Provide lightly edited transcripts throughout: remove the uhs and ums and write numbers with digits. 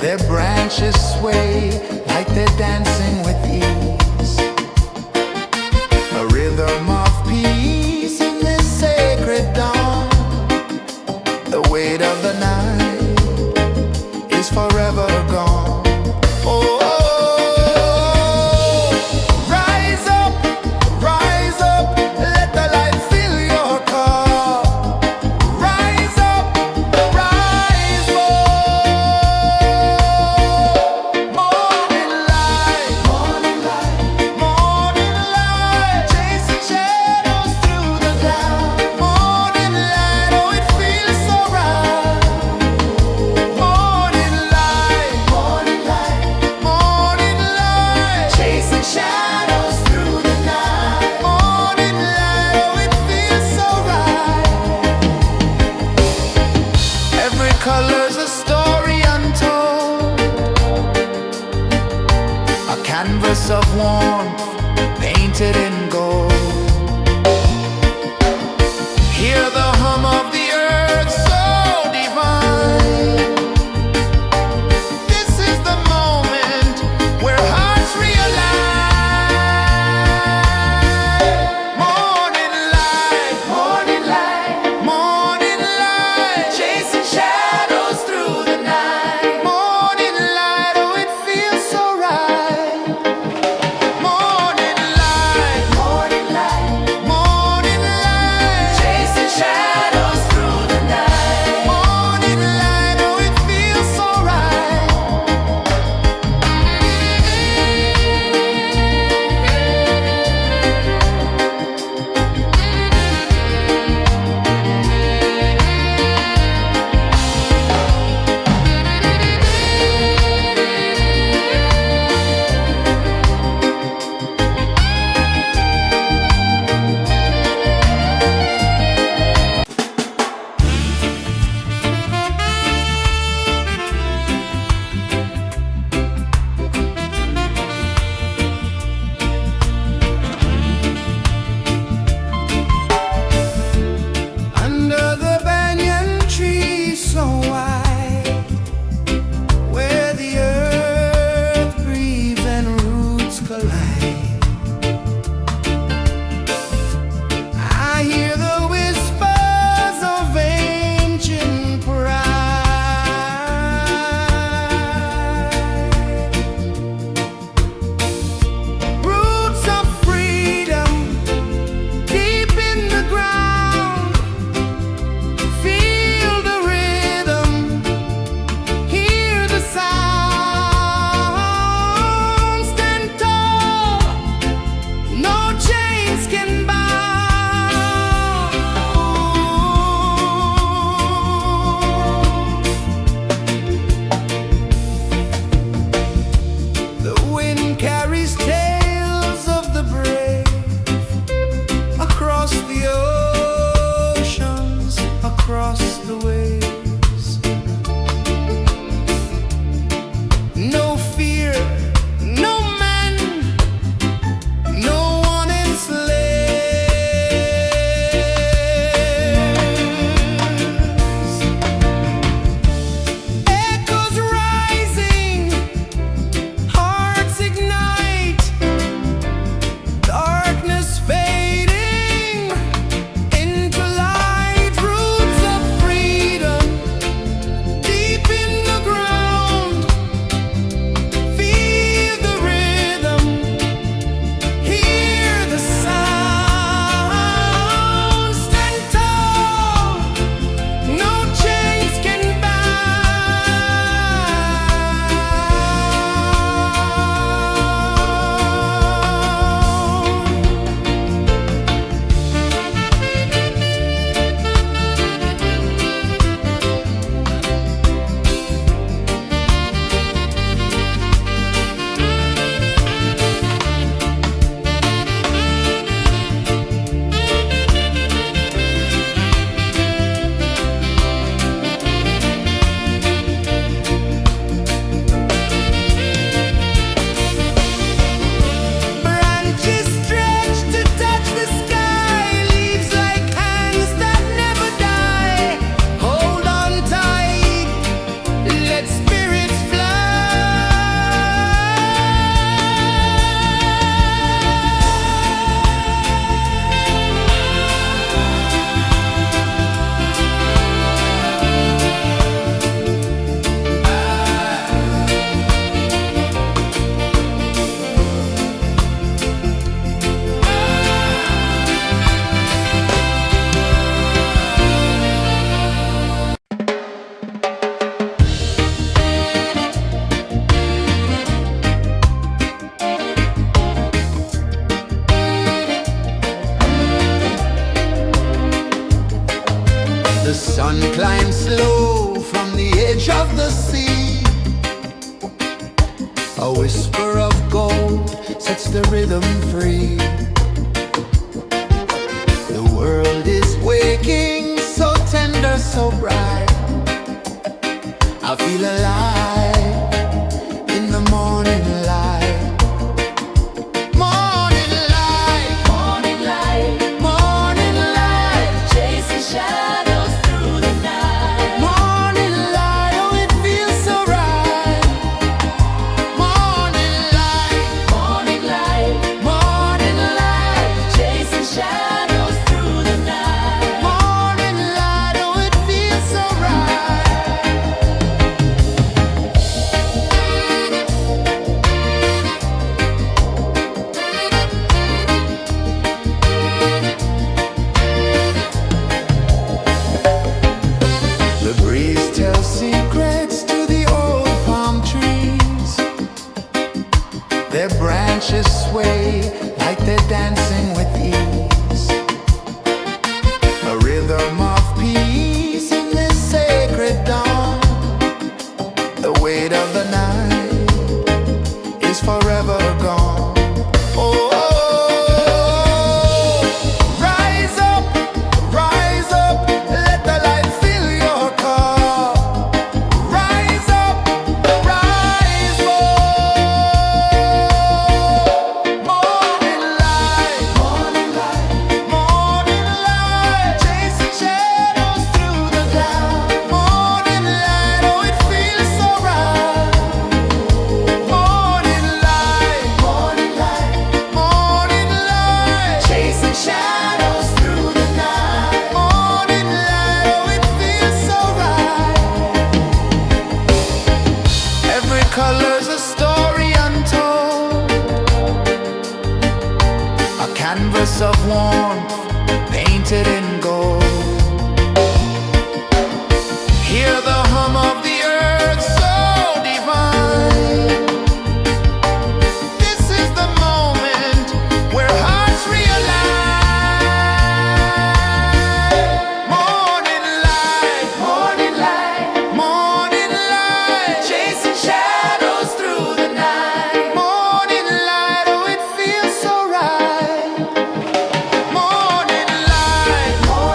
Their branches sway like they're dancing with ease. A rhythm of peace in this sacred dawn. The weight of the night is forever gone. Oh, rise up, let the light fill your cup. Rise up, rise morning light, chasing shadows through the cloud. Morning light, oh it feels so right. Morning light, morning light, of the sea. A whisper of gold sets the rhythm free. The world is waking, so tender, so bright. I feel alive in the morning light. Morning light, morning light, morning light, chasing shadows through the night. Morning light, oh it feels so right. Morning light, morning light, morning light, chasing shadows through the night. Morning light, oh it feels so right. The breeze tells secrets to the old palm trees. Their branches sway like they're dancing with ease. A rhythm of peace in this sacred dawn. The weight of the night is forever gone. Oh, rise up, let the light fill your cup. Rise up, rise up. Morning light, morning light, morning light, chasing shadows through the cloud. Morning light, oh it feels so right. Morning light, morning light, morning light, chasing shadows through the night. Morning light, oh it feels so right. Every color's a story untold, a canvas of warmth painted in gold. Hear the hum of the earth so divine. This is the moment where hearts realign. Morning light, morning light, morning light, chasing shadows through the night. Morning light, oh it feels so right. Morning light, morning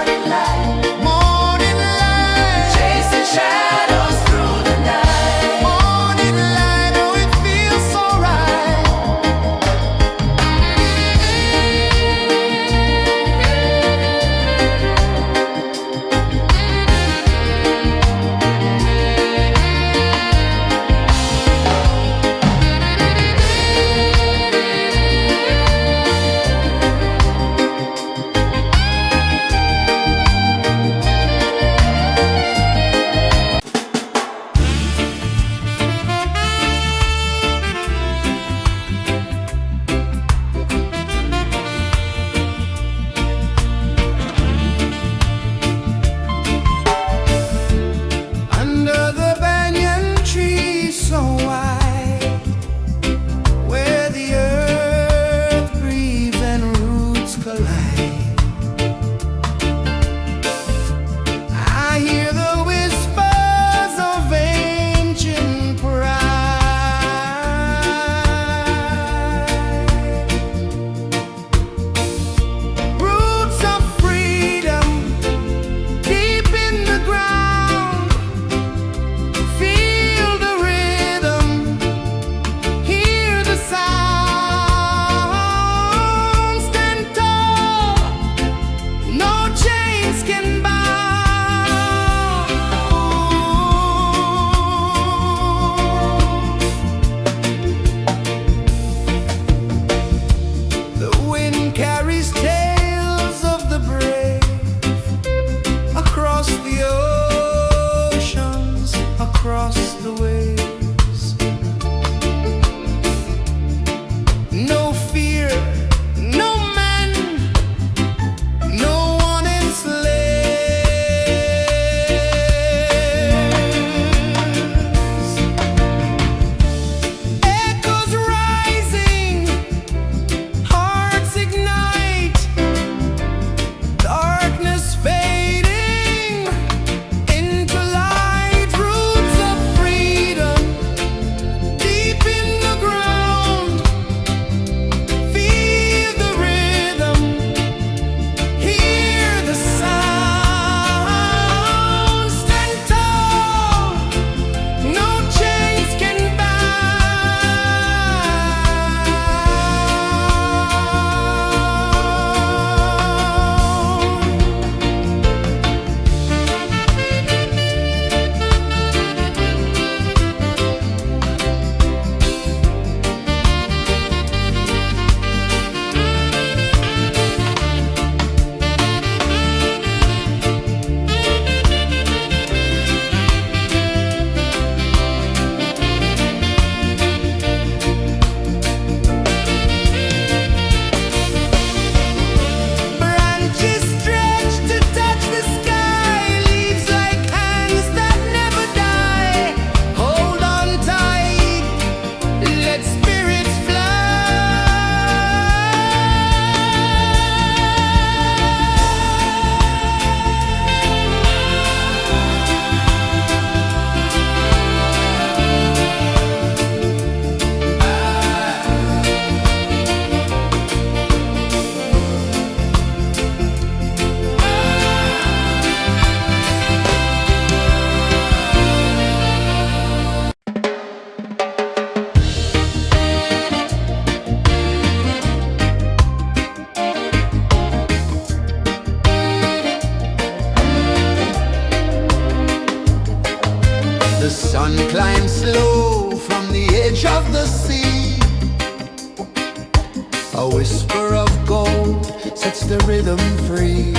A whisper of gold sets the rhythm free.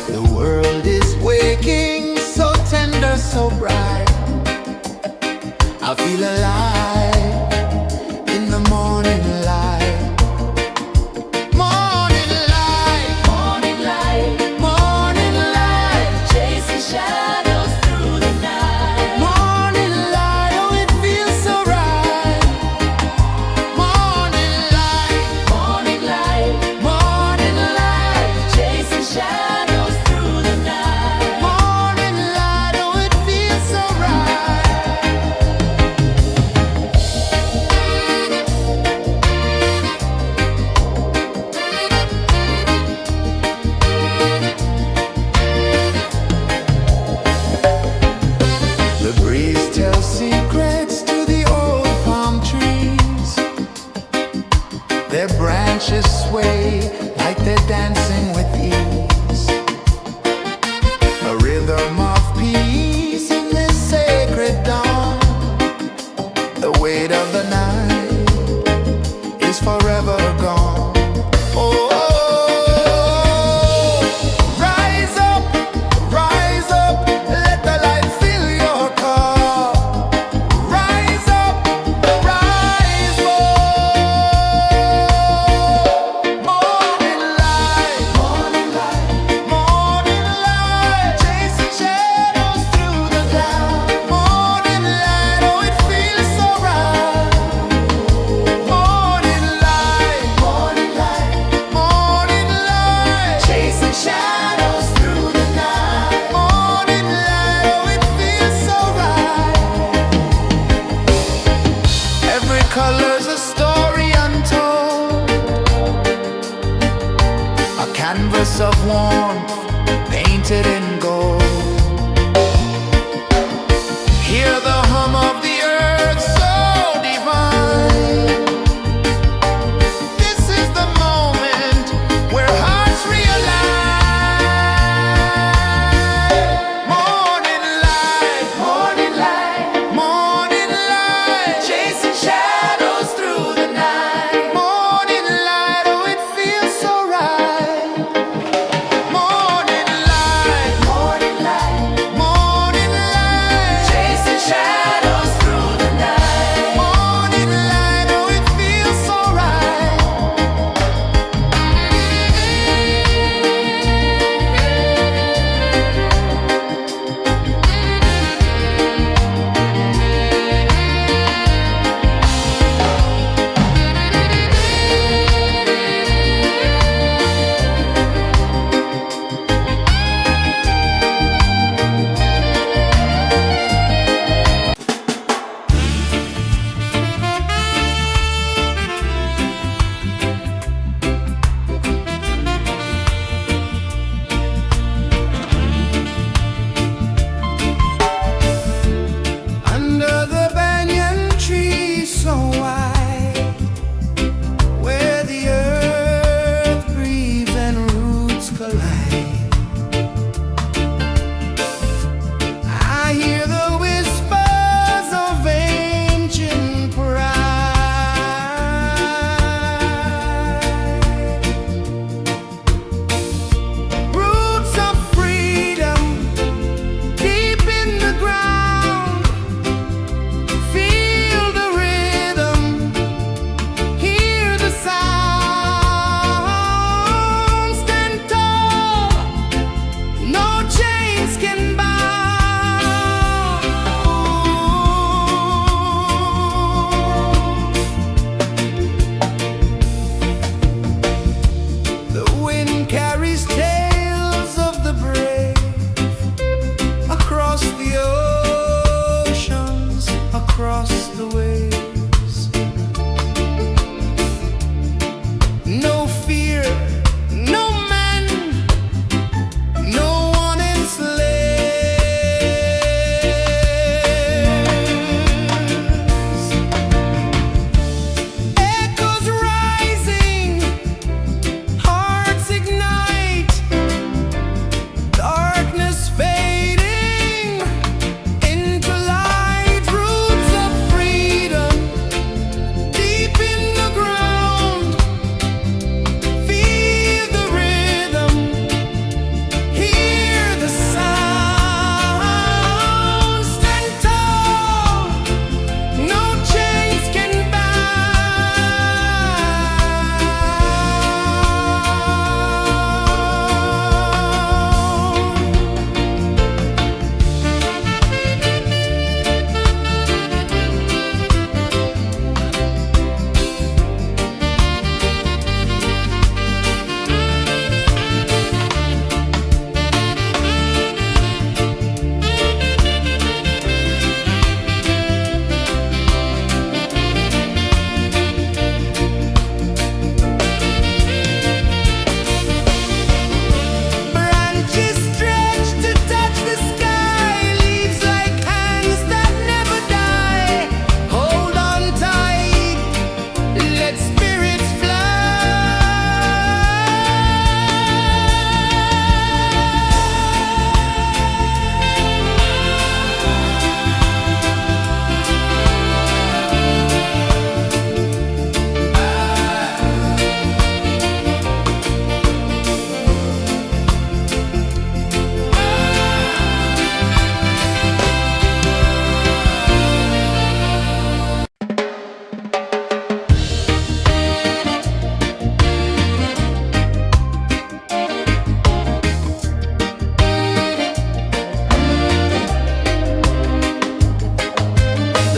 The world is waking, so tender, so bright. I feel alive in the morning light. Morning light, morning light, morning light, chasing shadows through the night. Morning light, oh it feels so right. Morning light, morning light, morning light, chasing shadows through the night. Morning light, oh it feels so right. The breeze tells secrets to the old palm trees. Their branches sway like they're dancing with ease. A rhythm of peace in this sacred dawn. The weight of the night is forever gone. Oh, rise up, let the light fill your cup. Rise up, rise up. Morning light, morning light, morning light, chasing shadows through the cloud. Morning light, oh it feels so right. Morning light, morning light, morning light, chasing shadows through the night. Morning light, oh it feels so right. Every color's a story untold, a canvas of warmth painted in gold. Hear the hum of the earth so divine. This is the moment where hearts realign. Morning light, morning light, morning light, chasing shadows through the night. Morning light, oh it feels so right. Morning light, morning light, morning light, chasing shadows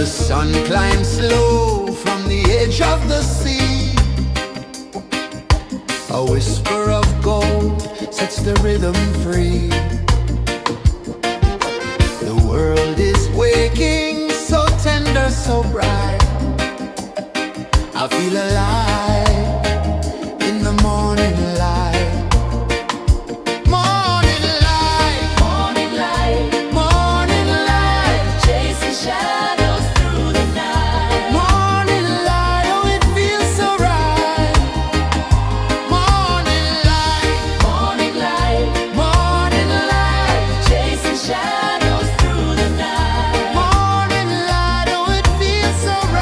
The sun climbs slow from the edge of the sea. A whisper of gold sets the rhythm free. The world is waking, so tender, so bright. I feel alive in the morning light. Morning light, morning light, morning light, chasing shadows through the night. Morning light, oh it feels so right. Morning light, morning light, morning light, chasing shadows through the night. Morning light, oh it feels so right.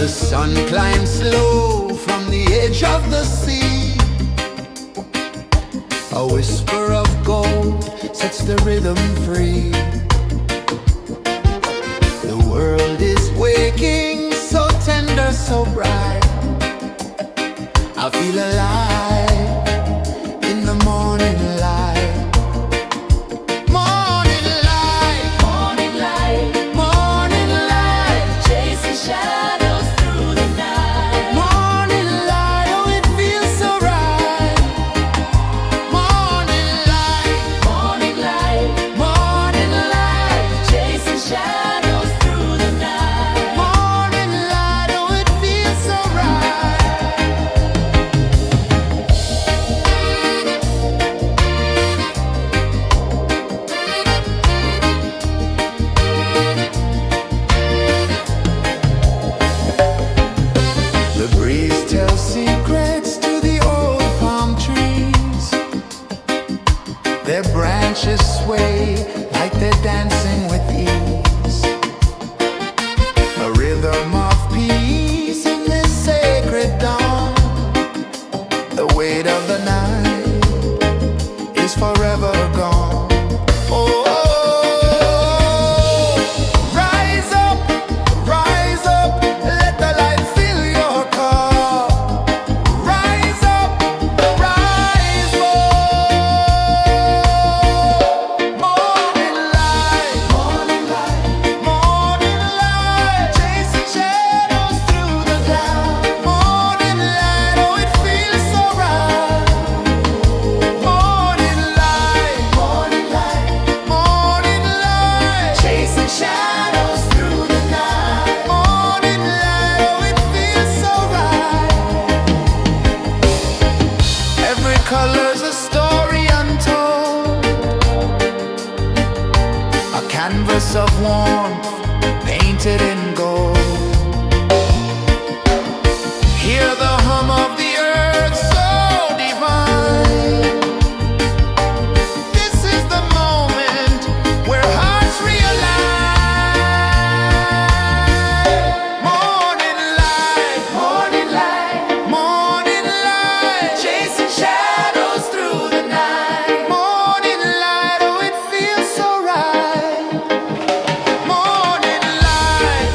The sun climbs slow from the edge of the sea. A whisper of gold sets the rhythm free. The world is waking, so tender, so bright. I feel alive in the morning light. Morning light, morning light, morning light, chasing shadows through the night. Morning light, oh it feels so right. Morning light, morning light, morning light, chasing shadows through the night. Morning light, oh it feels so right. The breeze tells secrets to the old palm trees. Their branches sway like they're dancing with ease. A rhythm of peace in this sacred dawn. The weight of the night is forever gone. Oh, rise up, let the light fill your cup. Rise up, rise up. Morning light, morning light, morning light, chasing shadows through the cloud. Morning light, oh it feels so right. Morning light, morning light, morning light, chasing shadows through the night. Morning light, oh it feels so right. Every color's a story untold, a canvas of warmth painted in gold. Hear the hum of the earth so divine. This is the moment where hearts realign. Morning light, morning light, morning light, chasing shadows through the night. Morning light, oh it feels so right. Morning light,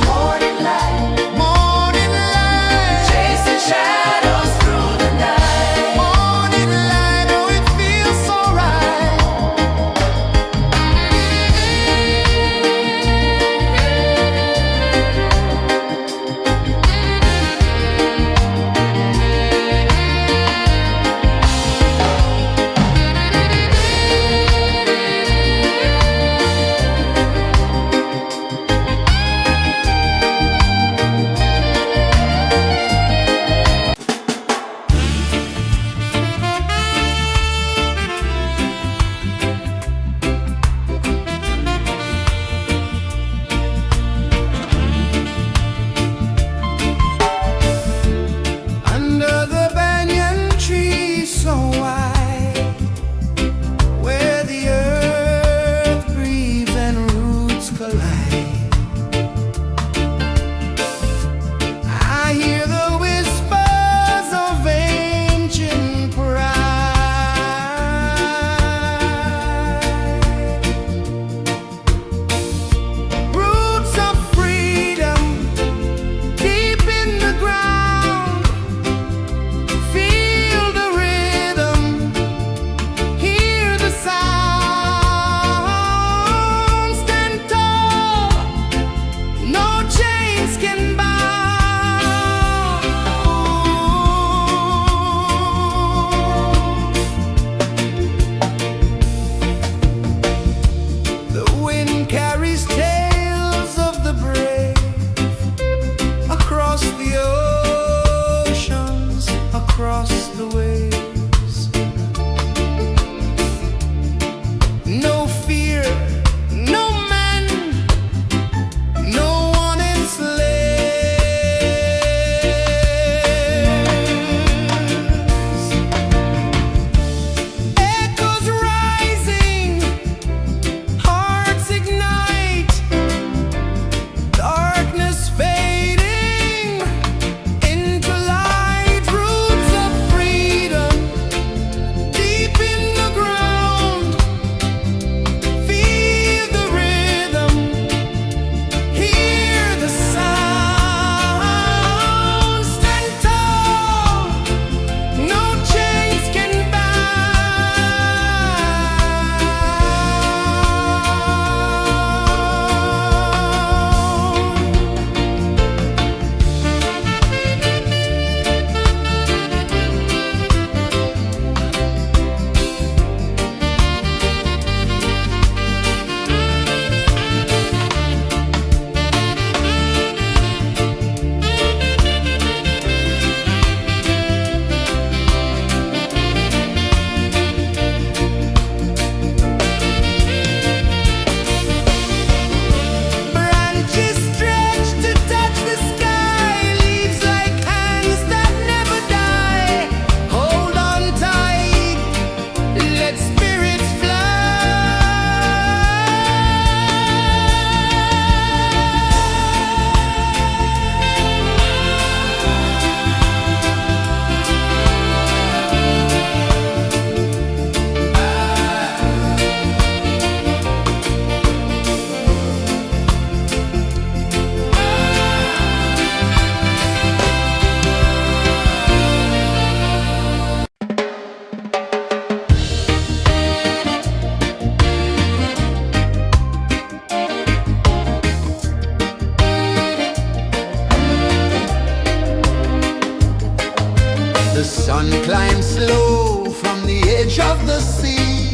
and slow from the edge of the sea.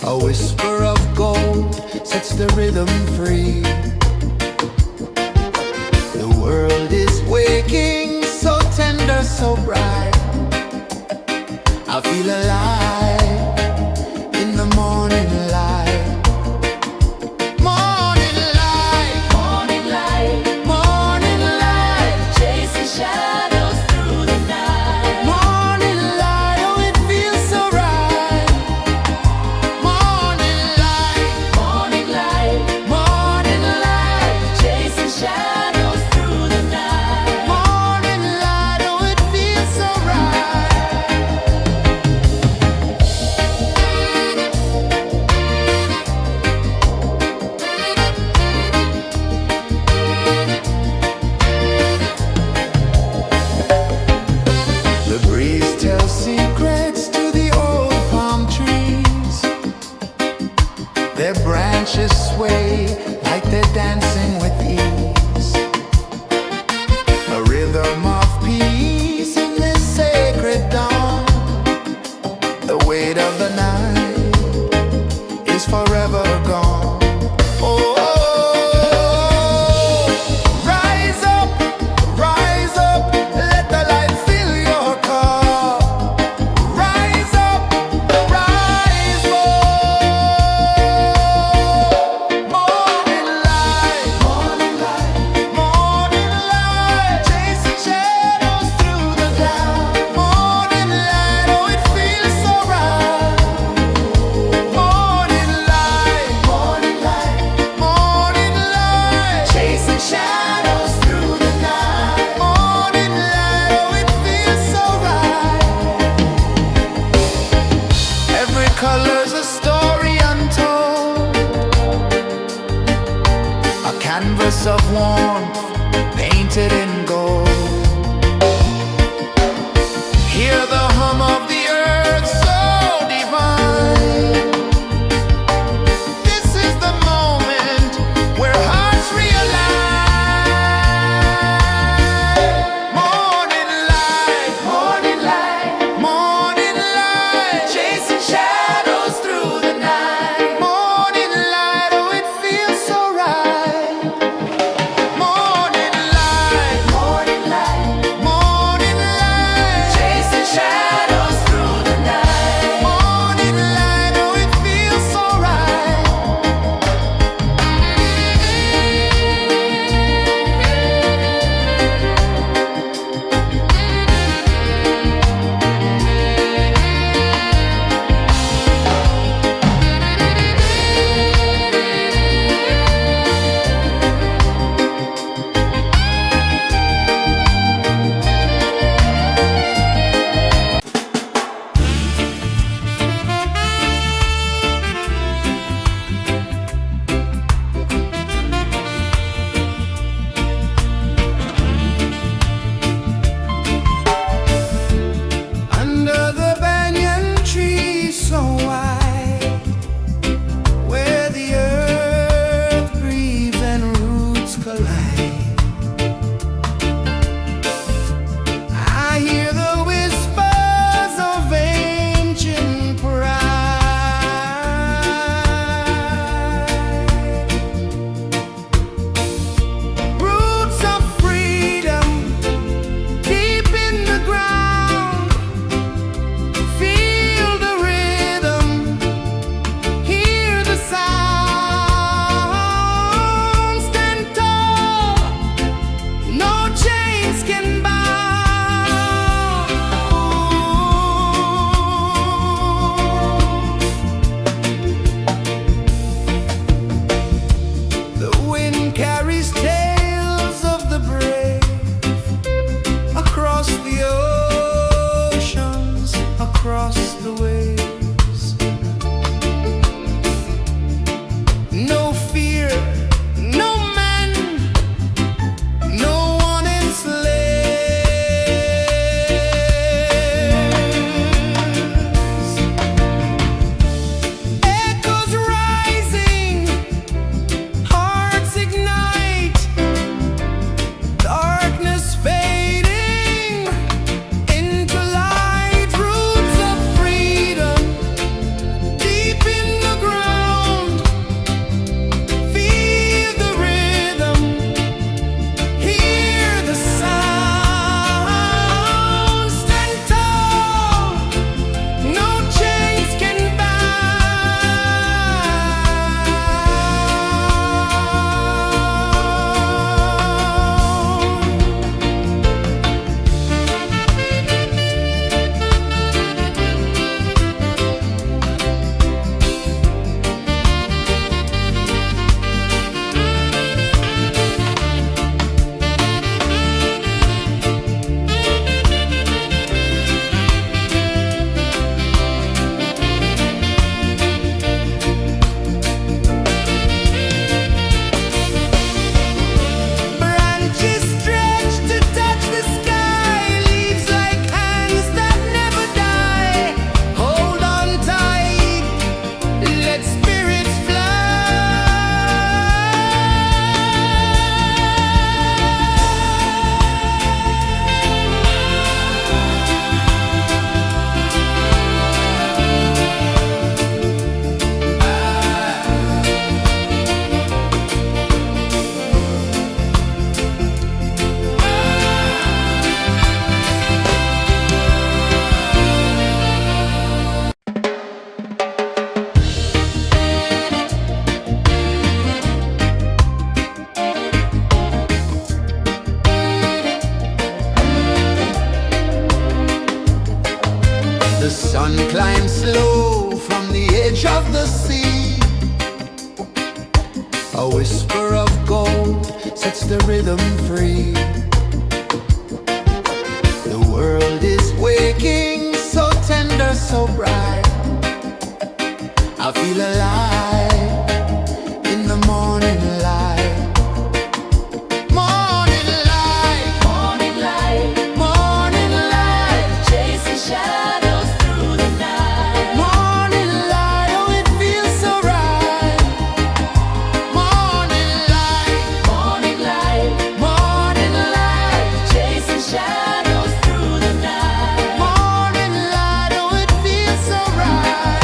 A whisper of gold sets the rhythm free. The world is waking, so tender, so bright. I feel alive in the morning light. Morning light, morning light, morning light, chasing shadows through the night. Morning light, oh it feels so right. Morning light, morning light, morning light, chasing shadows through the night. Morning light, oh it feels so right. The breeze tells secrets to the old palm trees. Their branches sway like they're dancing with ease. A rhythm of peace in this sacred dawn. The weight of the night is forever gone. Oh, rise up, let the light fill your cup. Rise up, rise up. Morning light, morning light, morning light, chasing shadows through the cloud. Morning light, oh it feels so right. Morning light, morning light, morning light, chasing shadows through the night. Morning light, oh it feels so right. Every color's a story untold, a canvas of warmth painted in gold. Hear the hum of the earth so divine. This is the moment where hearts realign. Morning light, morning light, morning light, chasing shadows through the night. Morning light, oh it feels so right. Morning light, morning edge of the sea. A whisper of gold sets the rhythm free. The world is waking, so tender, so bright. I feel alive in the morning light. Morning light, morning light, morning light, chasing shadows through the night. Morning light, oh it feels so right. Morning light, morning light, morning light, chasing shadows through the night. Morning light, oh it feels so right.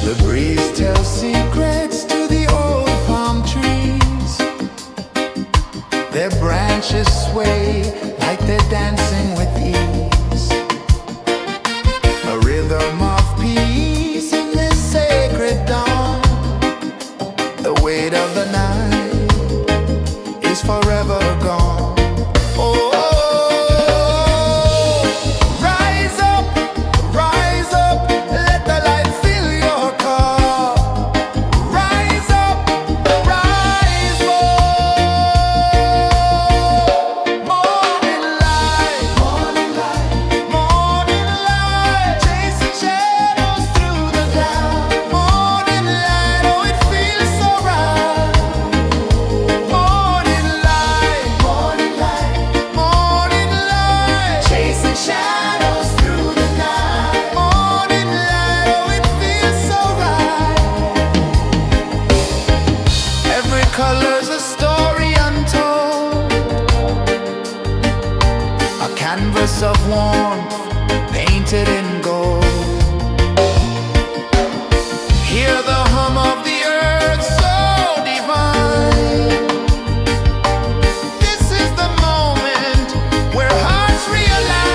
The breeze tells secrets to the old palm trees. Their branches sway like they're dancing with ease. A rhythm of peace in this sacred dawn. The weight of the night is forever gone. Oh, rise up, let the light fill your cup. Rise up, rise up. Morning light, morning light, morning light, chasing shadows through the cloud. Morning light, oh it feels so right. Morning light, morning light, morning light, chasing shadows through the night. Morning light, oh it feels so right. Every color's a story untold, a canvas of warmth painted in gold. Hear the hum of the earth so divine. This is the moment where hearts realign.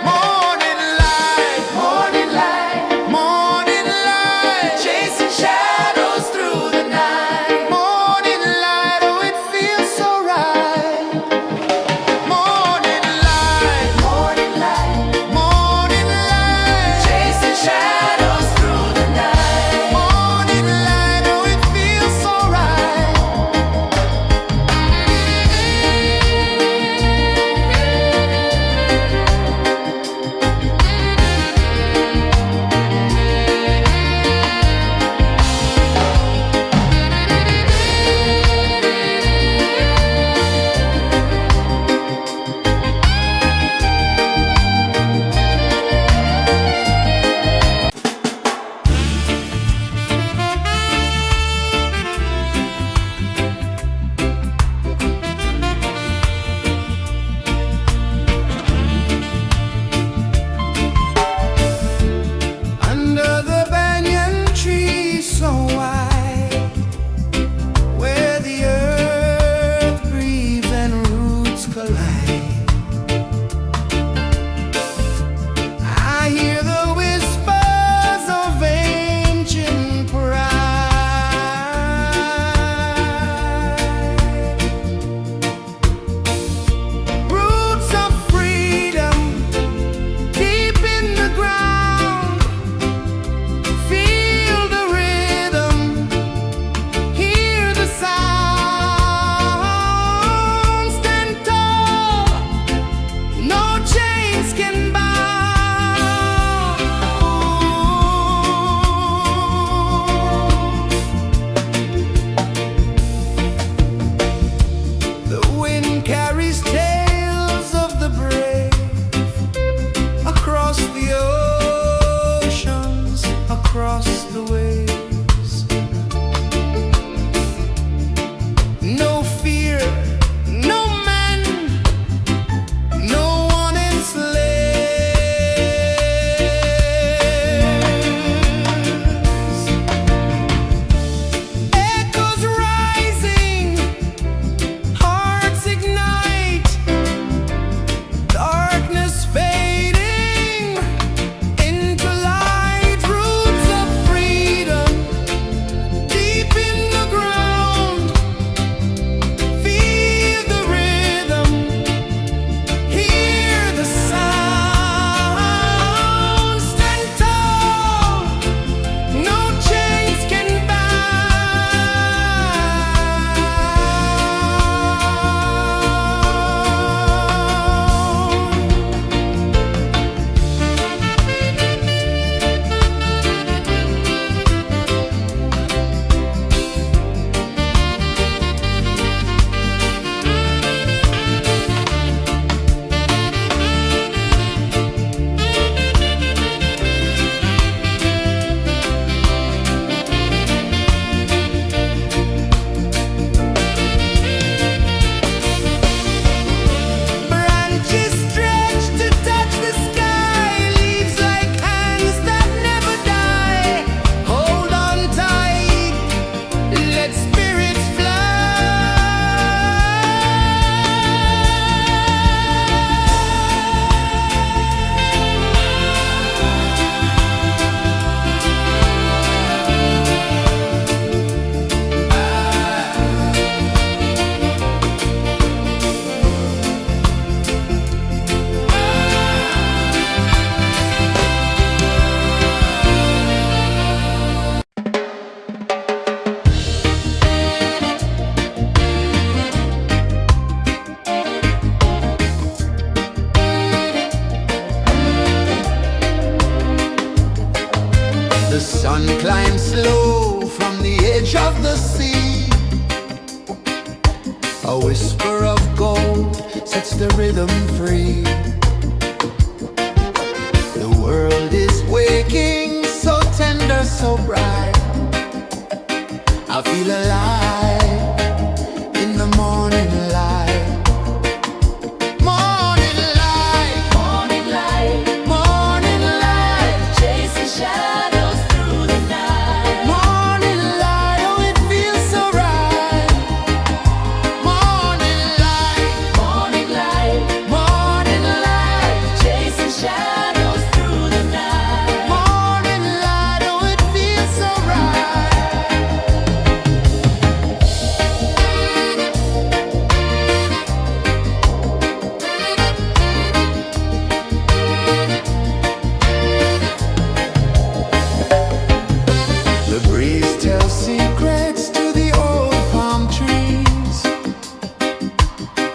Morning light, morning light, morning light, chasing shadows through the night. Morning light, oh it feels so right. A whisper of gold sets the rhythm free. The world is waking, so tender, so bright. I feel alive in the morning light. Morning light, morning light, morning light, chasing shadows through the night. Morning light, oh it feels so right. Morning light, morning light, morning light, chasing shadows through the night. Morning light, oh it feels so right. The breeze tells secrets to the old palm trees.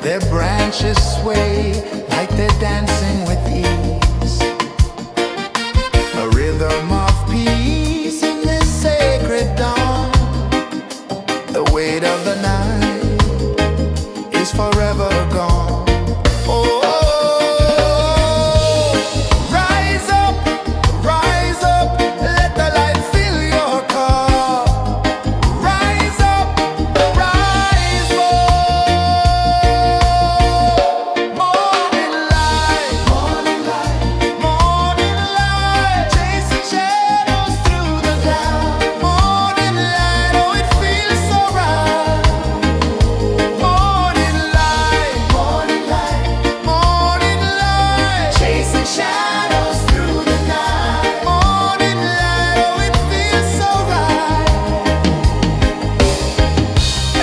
Their branches sway like they're dancing with ease. A rhythm of peace in this sacred dawn. The weight of the night is forever gone. Oh, rise up, let the light fill your cup. Rise up, rise up. Morning light, morning light, morning light, chasing shadows through the cloud. Morning light, oh it feels so right. Morning light, morning light, morning light, chasing shadows through the night. Morning light, oh it feels so right.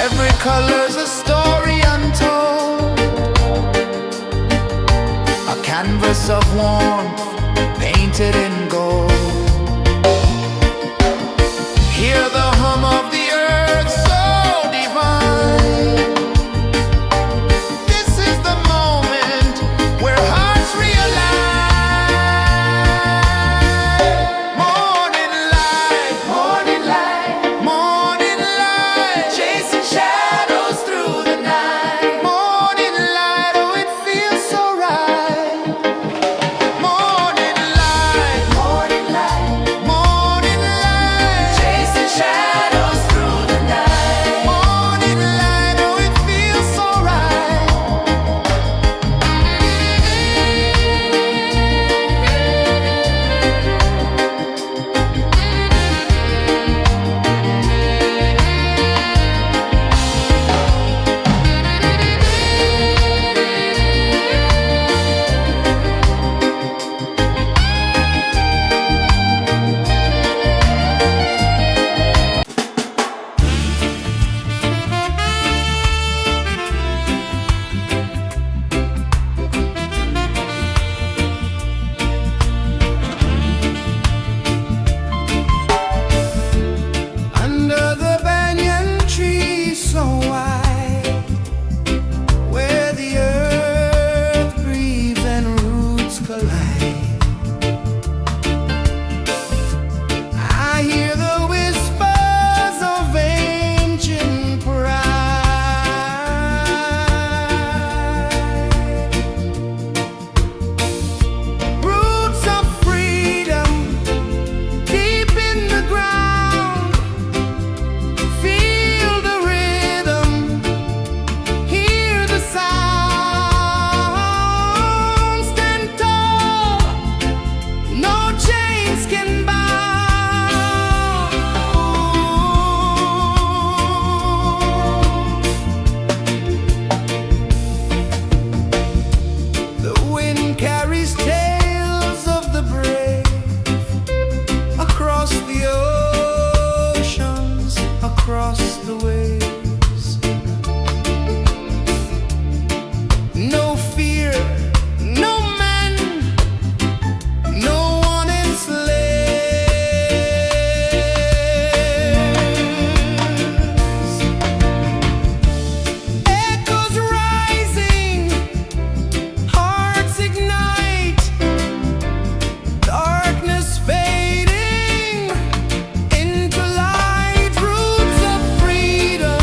Every color's a story untold, a canvas of warmth painted in gold. Hear the hum of the earth so divine. This is the moment where hearts realign. Morning light, morning light, morning light, chasing shadows through the night. Morning light, oh it feels so right. Morning light, morning light, morning light, chasing shadows through the night. Morning light, oh it feels so right. Under the banyan tree so wide, where the earth breathes and roots collide, I hear the whispers of ancient pride. Roots of freedom deep in the ground. Feel the rhythm, hear the sound. Stand tall, no chains can bound. The wind carries tales of the brave across the oceans, across the waves. No fear, no man, no one enslaves. Echoes rising, hearts ignite, darkness fading into light. Roots of freedom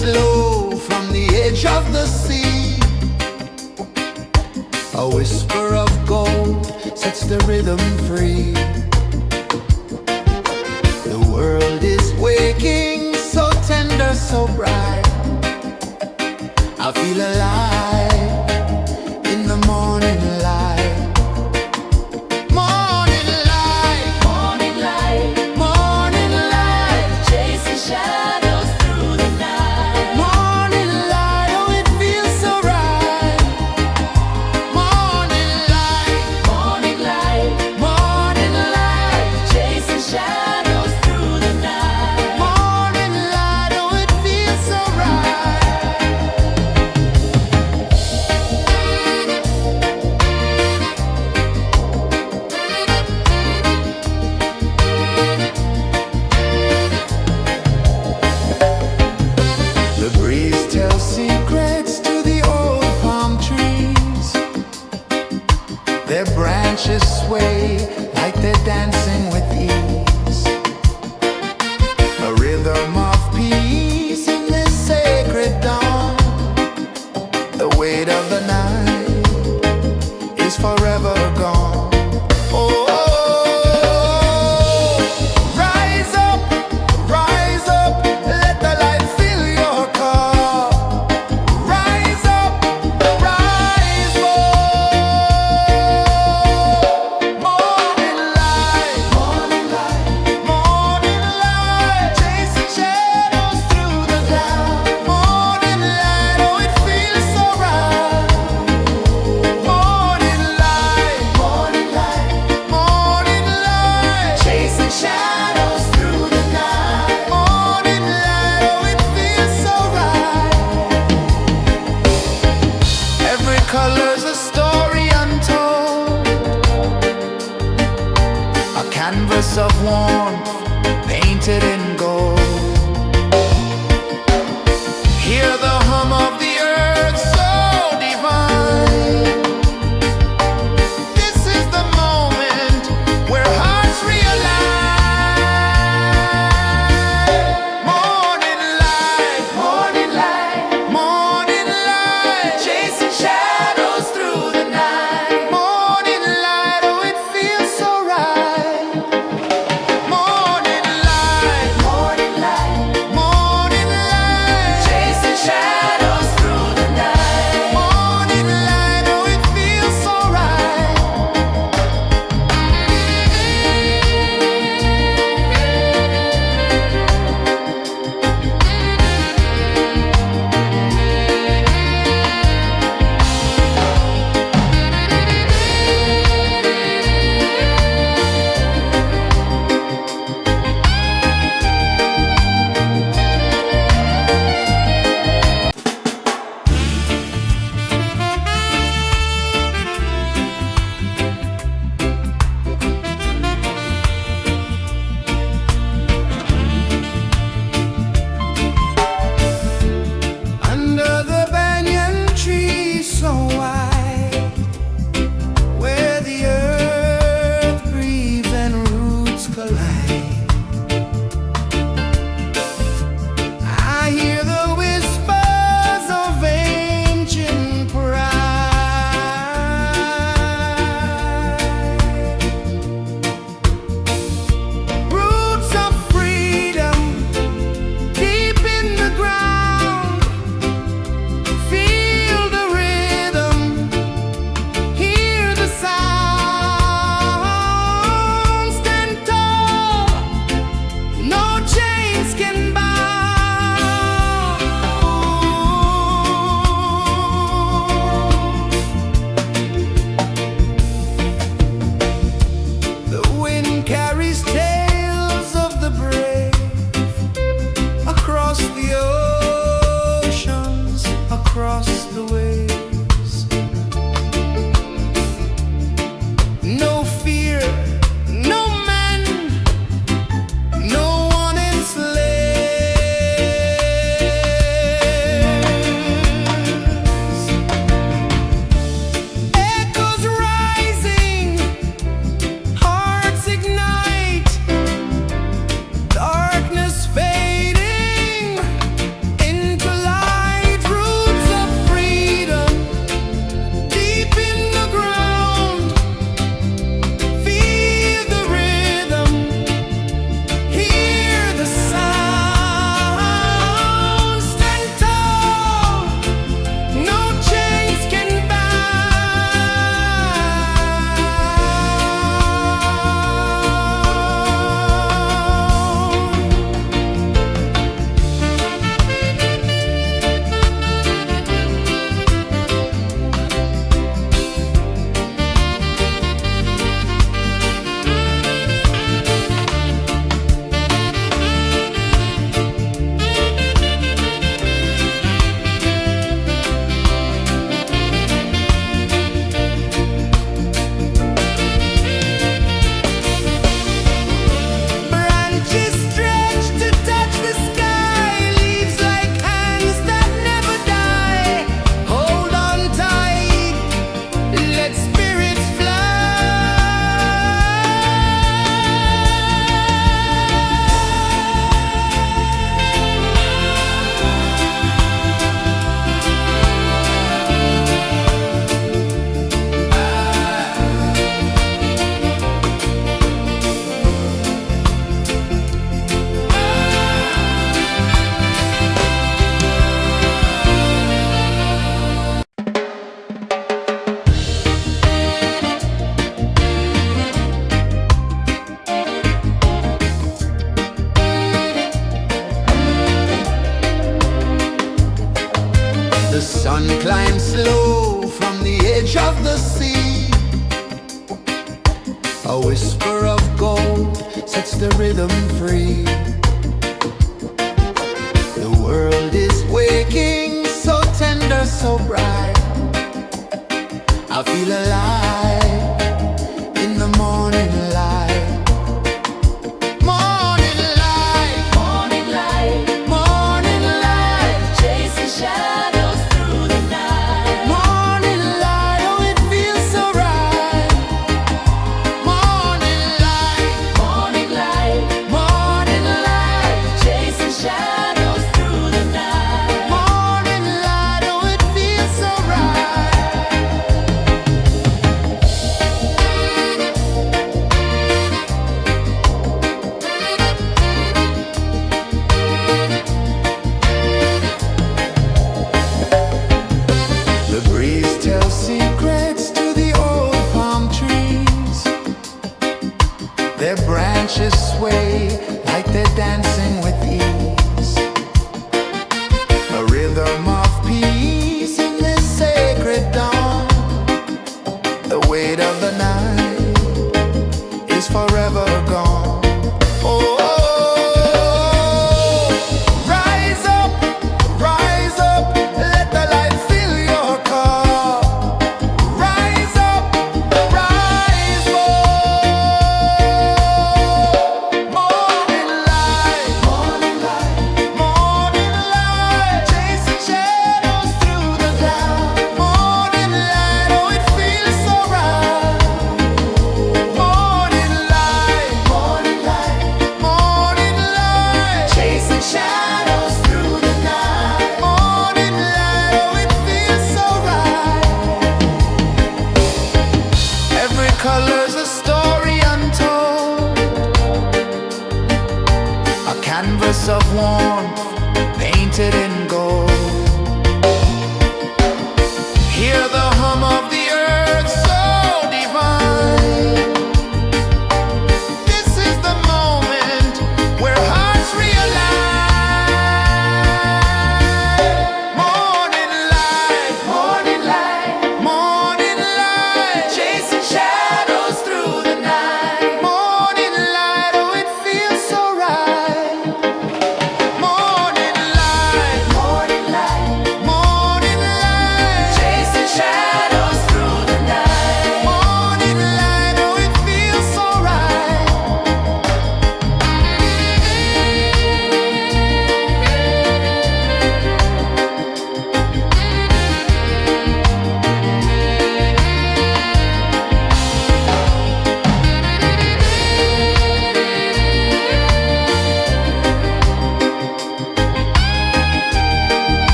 slow from the edge of the sea. A whisper of gold sets the rhythm free. The world is waking, so tender, so bright. I feel alive in the morning light. Morning light, Morning light, morning light, chasing shadows through the night. morning light, oh it feels so right. Morning light, Morning light, morning light, chasing shadows through the night. morning light, oh it feels so right. The breeze tells secrets to the old palm trees. Their branches sway like they're dancing with ease. A rhythm of peace in this sacred dawn. The weight of the night is forever gone. Oh, rise up, let the light fill your cup. Rise up, rise up. Morning light, morning light, chasing shadows through the cloud. Morning light, oh it feels so right. Morning light, chasing shadows through the night. Morning light, oh it feels so right. Every color's a story untold, a canvas of warmth painted in gold. Hear the hum of the earth so divine. This is the moment where hearts realign. Morning light, morning light, chasing shadows through the night. Morning light, oh it feels so right. Morning light, The sun climbs slow from the edge of the sea. A whisper of gold sets the rhythm free. The world is waking, so tender, so bright. I feel alive in the morning light. Morning light, Morning light, morning light, chasing shadows through the night. morning light, oh it feels so right. Morning light, Morning light, morning light, chasing shadows through the night. morning light, oh it feels so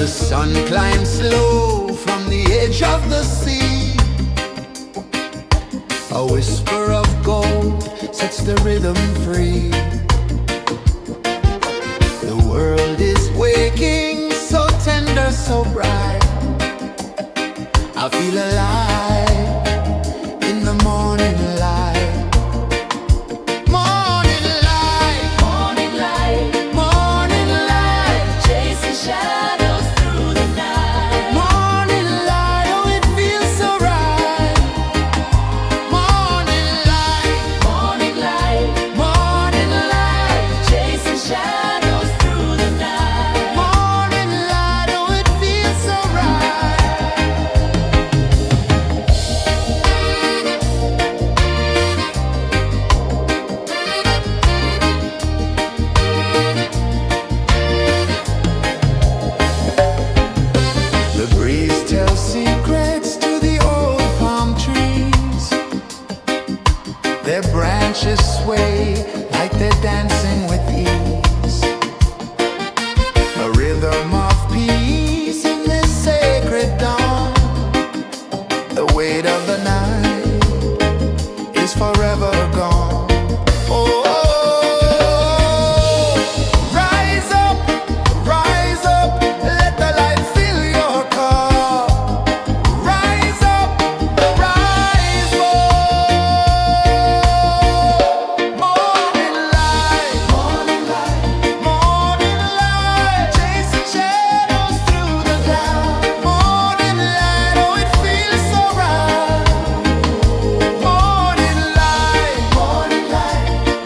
The sun climbs slow from the edge of the sea. A whisper of gold sets the rhythm free. The world is waking, so tender, so bright. I feel alive in the morning light. Morning light, Morning light, morning light, chasing shadows through the night. morning light, oh it feels so right. Morning light, Morning light, morning light, chasing shadows through the night. morning light, oh it feels so right. The breeze tells secrets to the old palm trees. Their branches sway like they're dancing with ease. A rhythm of peace in this sacred dawn. The weight of the night is forever gone. Oh, rise up, let the light fill your cup. Rise up, rise more. Morning light, morning light, chasing shadows through the cloud. Morning light, oh it feels so right. Morning light,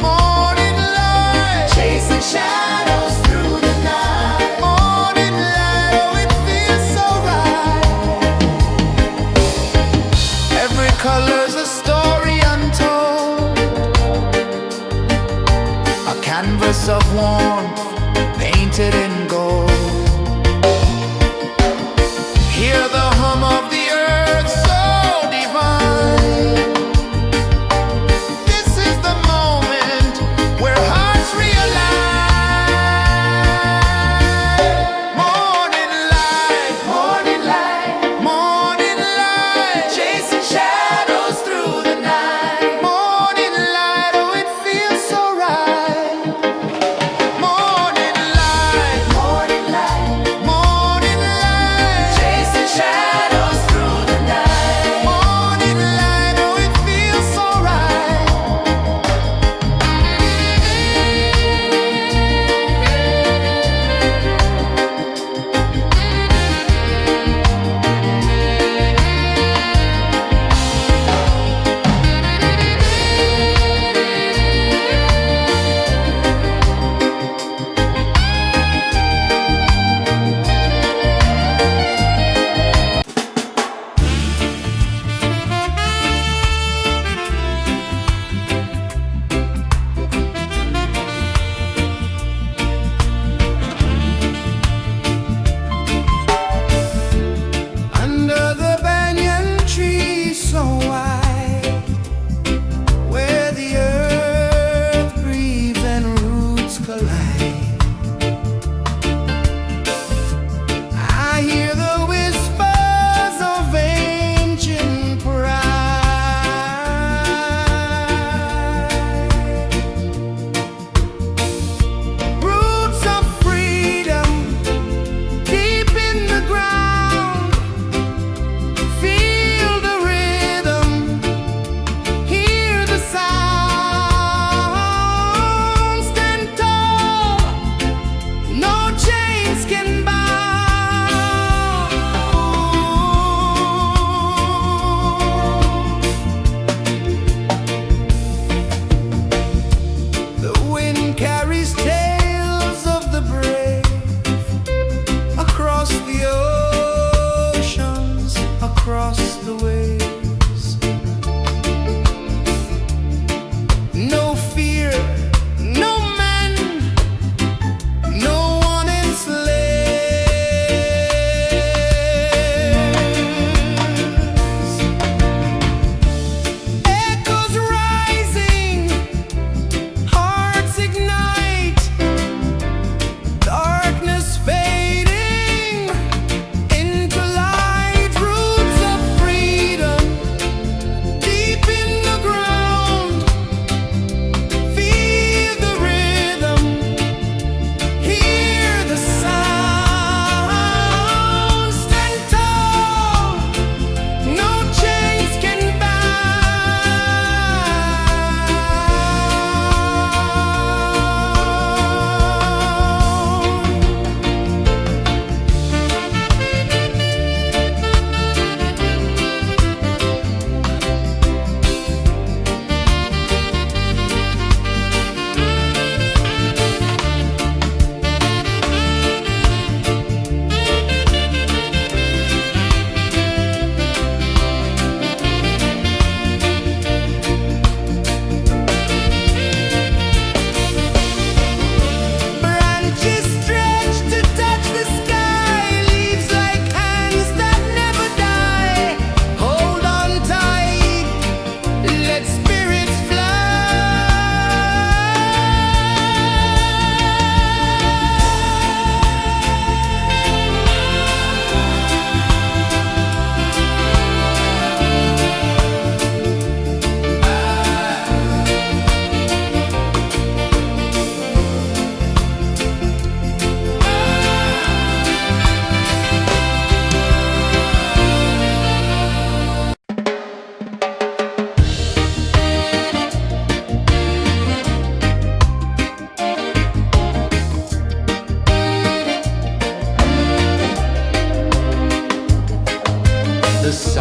morning light, chasing shadows through the night. Morning light, oh it feels so right. Every color's a story untold, a canvas of warmth painted in gold. Hear the hum of the earth so divine. This is the moment where hearts realign. Morning light, morning light, chasing shadows through the night. Morning light, oh it feels so right. Morning light,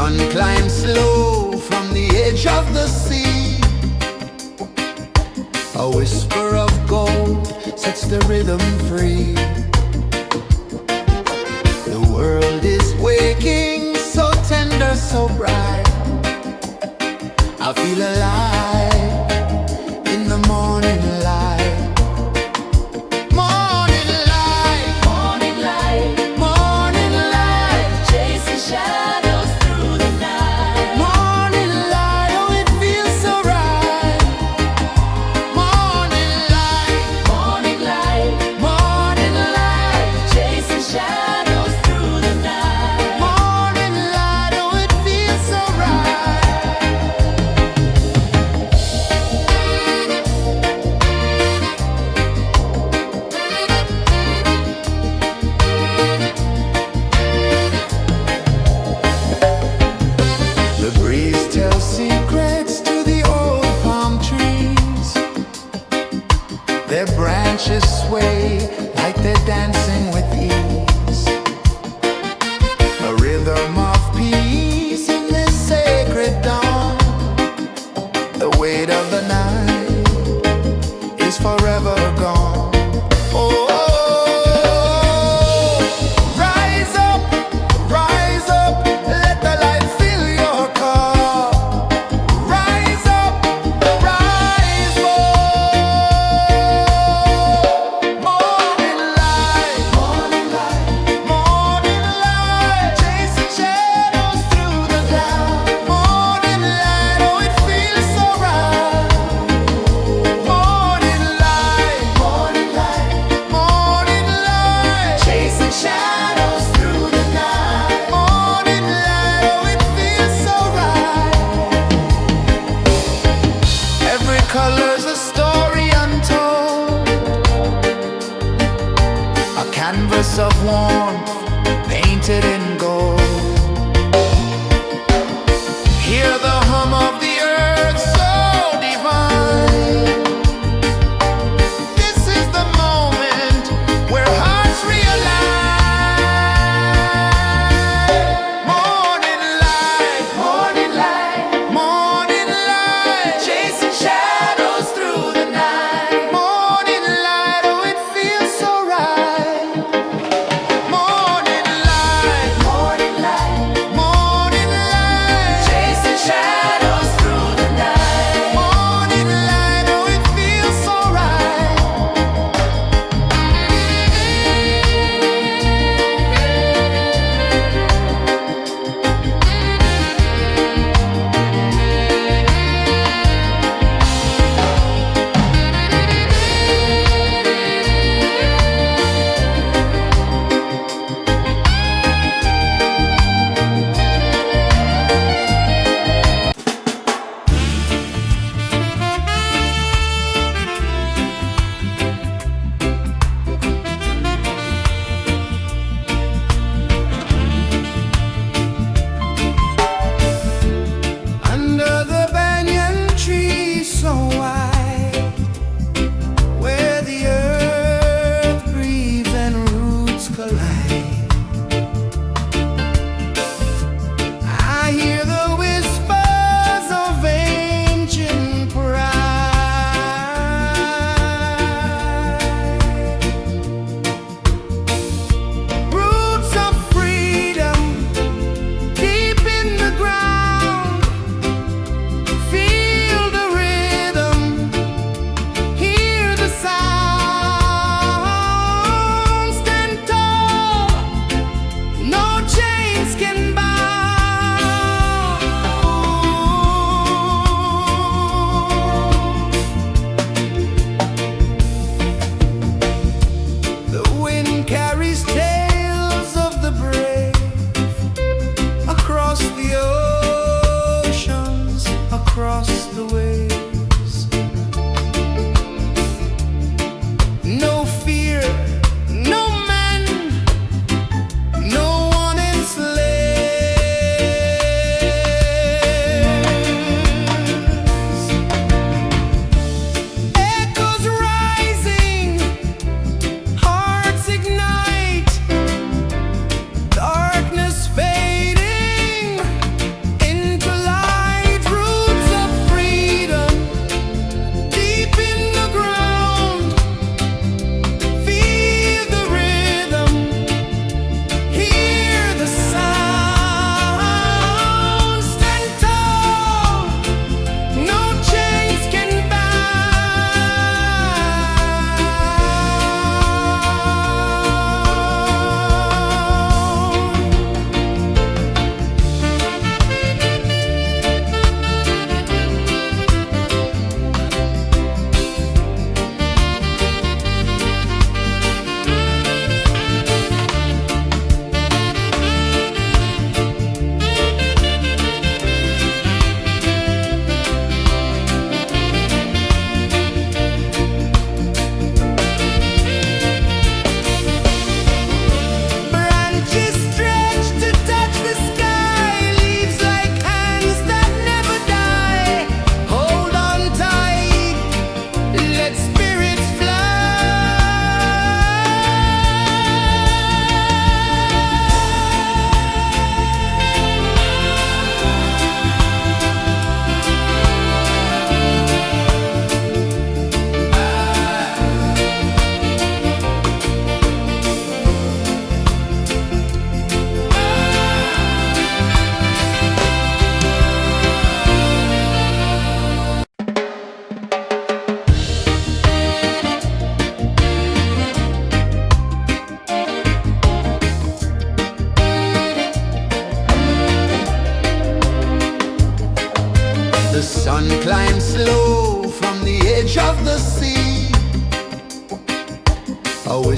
sun climbs slow from the edge of the sea. A whisper of gold sets the rhythm free. The world is waking, so tender, so bright. I feel alive in the morning light. Morning light, Morning light, morning light, chasing shadows through the night. morning light, oh it feels so right. Morning light, Morning light, morning light, chasing shadows through the night. morning light, oh it feels so right. The breeze tells secrets to the old palm trees. Their branches sway like they're dancing with ease. A rhythm of peace in this sacred dawn. The weight of the night is forever gone. Oh, rise up, let the light fill your cup. Rise up, rise up. Morning light, morning light, chasing shadows through the cloud. Morning light, oh it feels so right. Morning light, chasing shadows through the night. Morning light, oh it feels so right. Every color's a story untold, a canvas of warmth painted in gold. Hear the hum of the earth so divine. This is the moment where hearts realign. Morning light, morning light, chasing shadows through the night. Morning light, oh it feels so right. Morning light,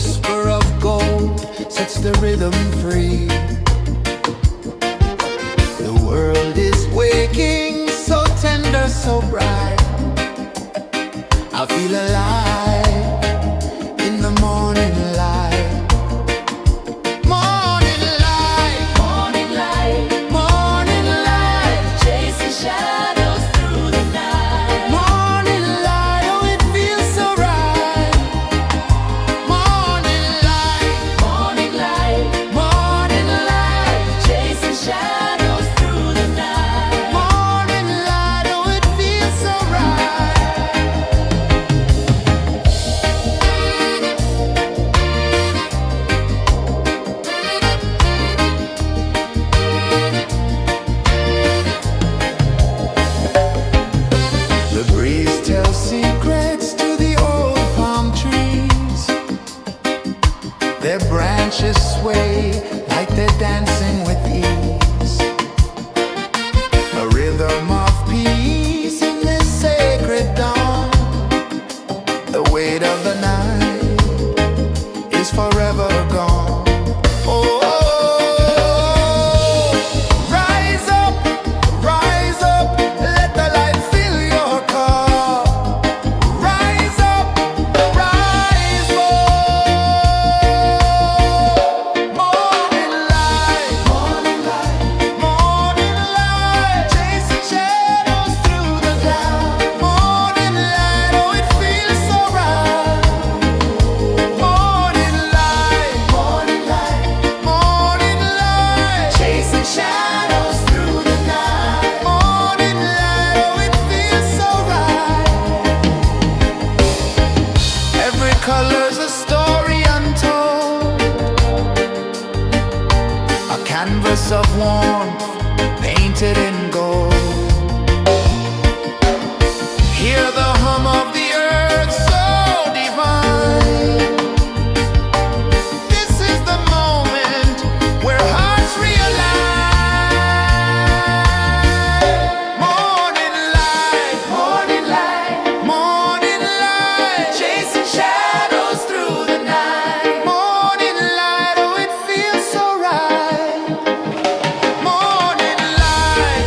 whisper of gold sets the rhythm free. The world is waking, so tender, so bright. I feel alive in the morning light. Morning light, Morning light, morning light, chasing shadows through the night. morning light, oh it feels so right. Morning light, Morning light, morning light, chasing shadows through the night. morning light, oh it feels so right. The breeze tells secrets to the old palm trees. Their branches sway like they're dancing with ease. A rhythm of peace in this sacred dawn. The weight of the night is forever gone. Oh, rise up, let the light fill your car. Rise up, rise up. Morning light, morning light, morning light, chasing shadows through the cloud. Morning light, oh it feels so right. Morning light, morning light, morning light, chasing shadows through the night. Morning light, oh it feels so right. Every color's a story untold, a canvas of warmth painted in gold. Hear the hum of the earth so divine. This is the moment where hearts realign. Morning light, morning light, morning light, chasing shadows through the night. Morning light, oh it feels so right. Morning light,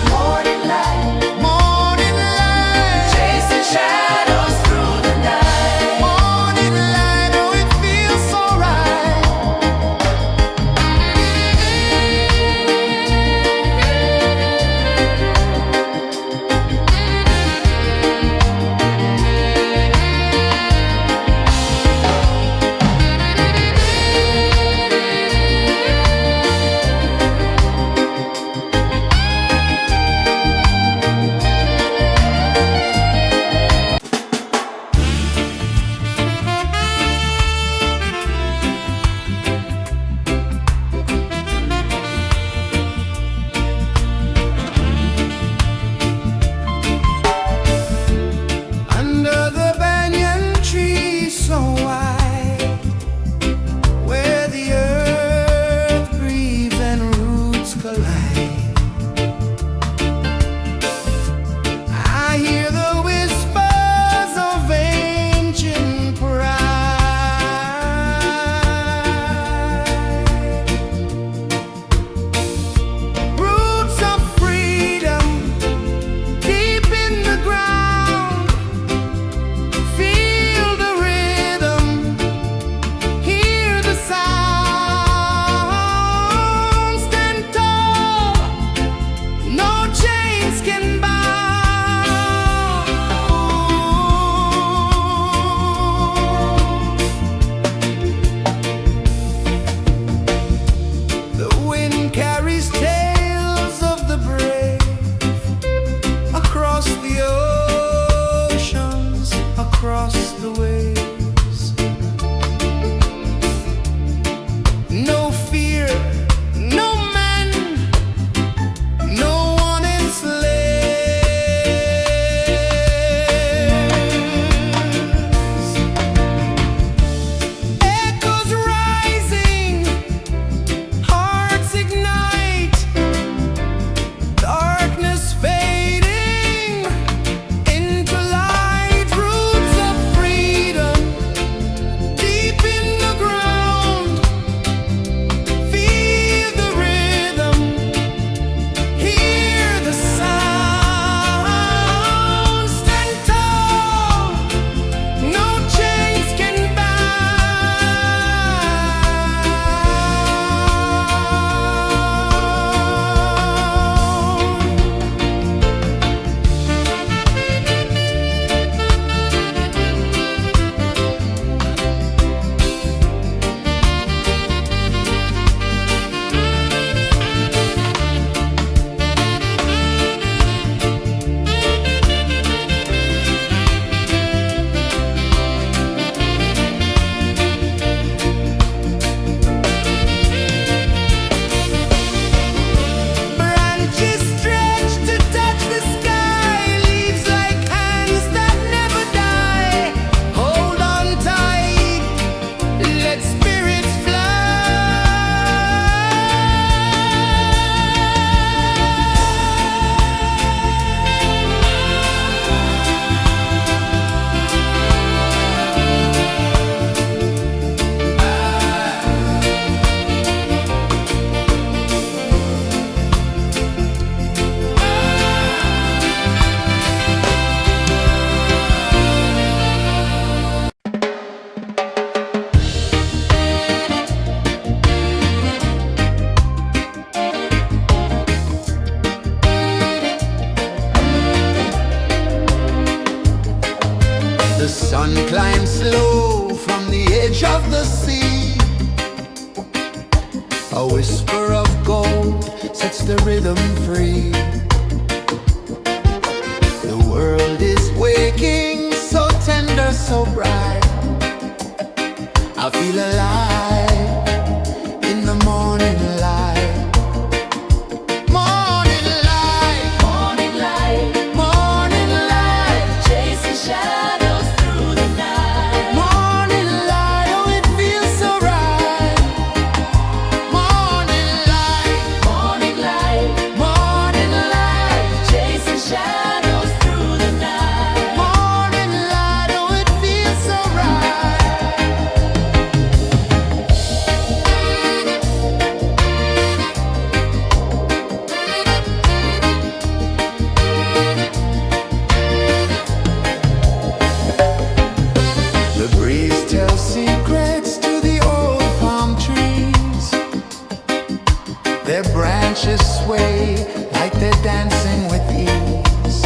A whisper of gold sets the rhythm free. The world is waking, so tender, so bright. I feel alive in the morning light. Morning light, Morning light, morning light, chasing shadows through the night. morning light, oh it feels so right. Morning light, Morning light, morning light, chasing shadows through the night. morning light, oh it feels so right. The breeze tells secrets to the old palm trees. Their branches sway like they're dancing with ease.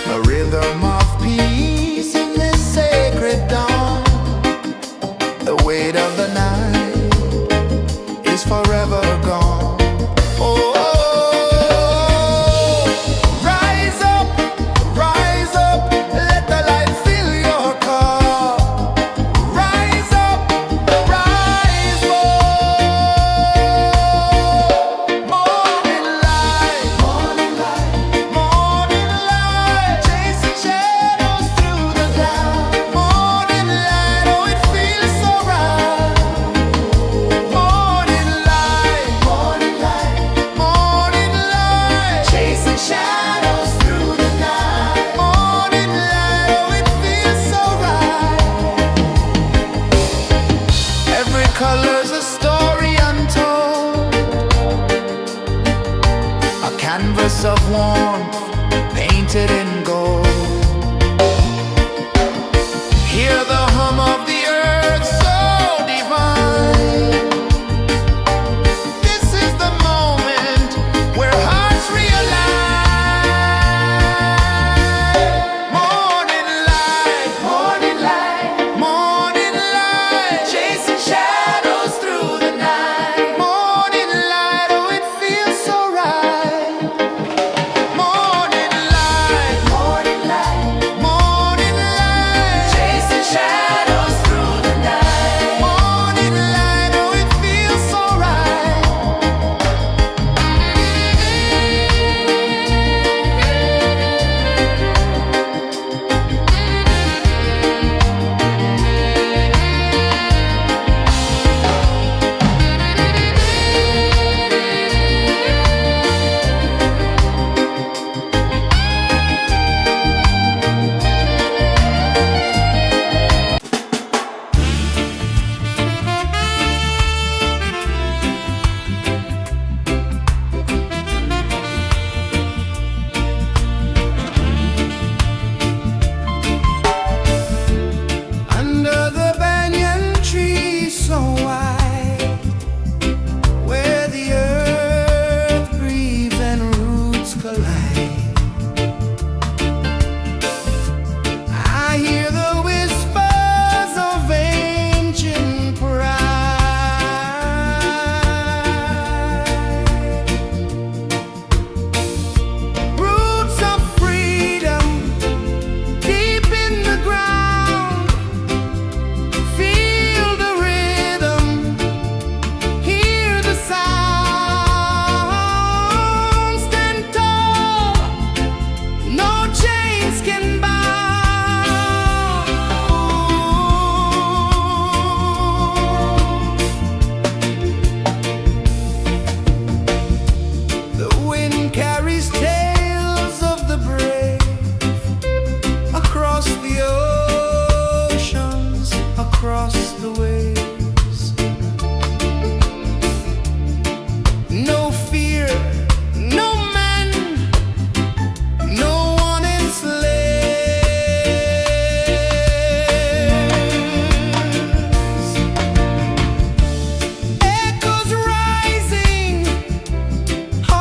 A rhythm of peace in this sacred dawn. The weight of the night is forever gone. Oh, rise up, let the light fill your cup. Rise up, rise up. Morning light, morning light, morning light, chasing shadows through the cloud. Morning light, oh it feels so right. Morning light, morning light, morning light, chasing shadows through the night. Morning light, oh it feels so right. Every color's a story untold, a canvas of warmth